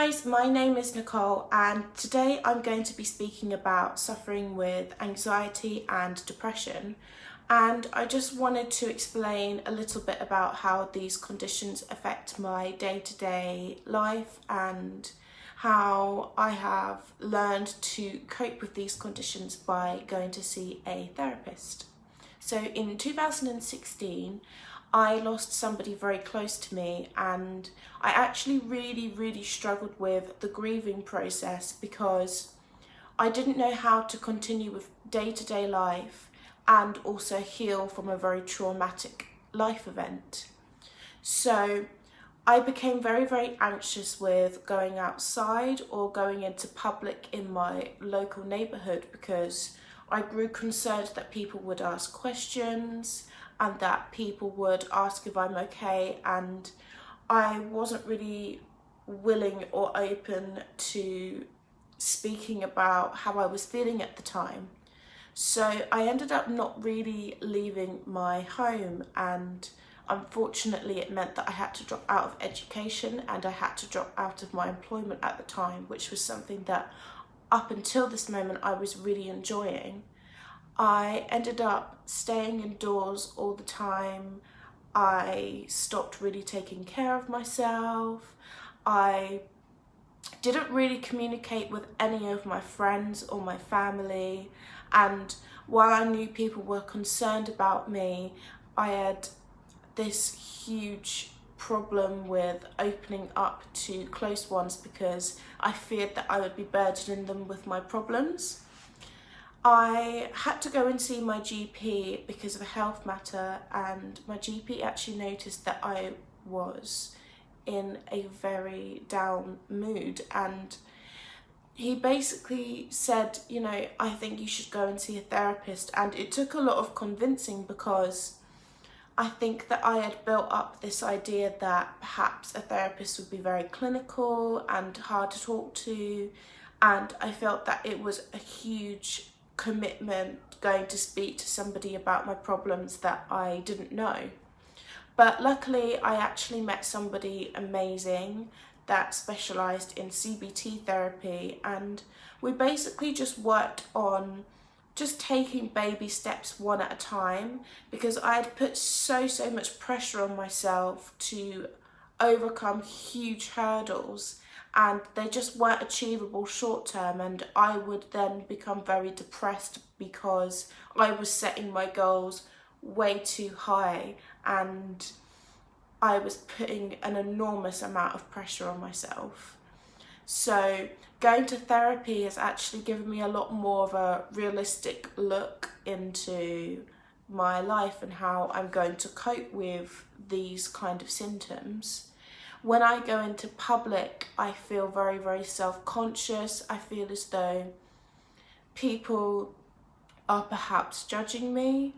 guys, my name is Nicole and today I'm going to be speaking about suffering with anxiety and depression, and I just wanted to explain a little bit about how these conditions affect my day-to-day life and how I have learned to cope with these conditions by going to see a therapist. So in 2016, I lost somebody very close to me, and I actually really struggled with the grieving process because I didn't know how to continue with day-to-day life and also heal from a very traumatic life event. So I became very anxious with going outside or going into public in my local neighbourhood because I grew concerned that people would ask questions and that people would ask if I'm okay, and I wasn't really willing or open to speaking about how I was feeling at the time. So I ended up not really leaving my home, and unfortunately it meant that I had to drop out of education and I had to drop out of my employment at the time, which was something that up until this moment I was really enjoying. I ended up staying indoors all the time. I stopped really taking care of myself. I didn't really communicate with any of my friends or my family, and while I knew people were concerned about me, I had this huge problem with opening up to close ones because I feared that I would be burdening them with my problems. I had to go and see my GP because of a health matter, and my GP actually noticed that I was in a very down mood, and he basically said, you know, I think you should go and see a therapist. And it took a lot of convincing because I think that I had built up this idea that perhaps a therapist would be very clinical and hard to talk to, and I felt that it was a huge commitment going to speak to somebody about my problems that I didn't know. But luckily I actually met somebody amazing that specialised in CBT therapy, and we basically just worked on just taking baby steps one at a time because I had put so much pressure on myself to overcome huge hurdles, and they just weren't achievable short term, and I would then become very depressed because I was setting my goals way too high and I was putting an enormous amount of pressure on myself. So going to therapy has actually given me a lot more of a realistic look into my life and how I'm going to cope with these kind of symptoms. When I go into public, I feel very self-conscious. I feel as though people are perhaps judging me,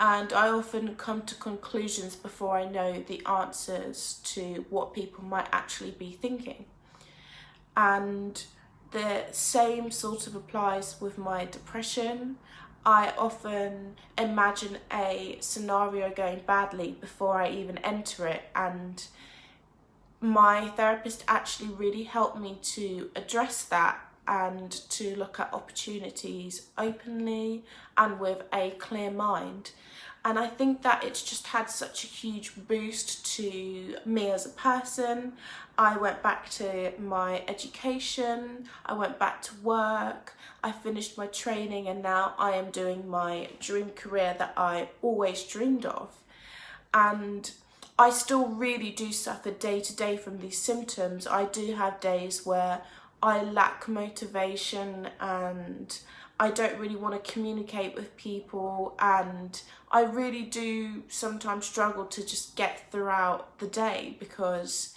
and I often come to conclusions before I know the answers to what people might actually be thinking. And the same sort of applies with my depression. I often imagine a scenario going badly before I even enter it, and my therapist actually really helped me to address that and to look at opportunities openly and with a clear mind. And I think that it's just had such a huge boost to me as a person. I went back to my education, I went back to work, I finished my training, and now I am doing my dream career that I always dreamed of. And I still really do suffer day to day from these symptoms. I do have days where I lack motivation and I don't really want to communicate with people, and I really do sometimes struggle to just get throughout the day because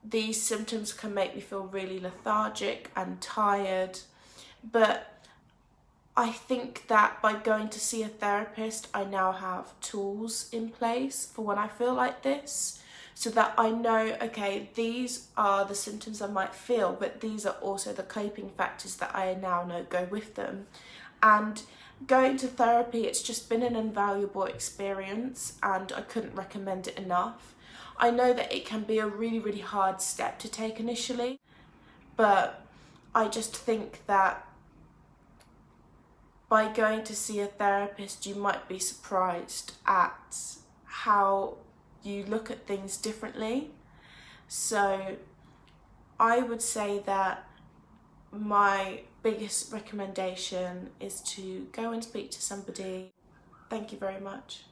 these symptoms can make me feel really lethargic and tired. But I think that by going to see a therapist, I now have tools in place for when I feel like this, so that I know, okay, these are the symptoms I might feel, but these are also the coping factors that I now know go with them. And going to therapy, it's just been an invaluable experience and I couldn't recommend it enough. I know that it can be a really hard step to take initially, but I just think that by going to see a therapist, you might be surprised at how you look at things differently. So I would say that my biggest recommendation is to go and speak to somebody. Thank you very much.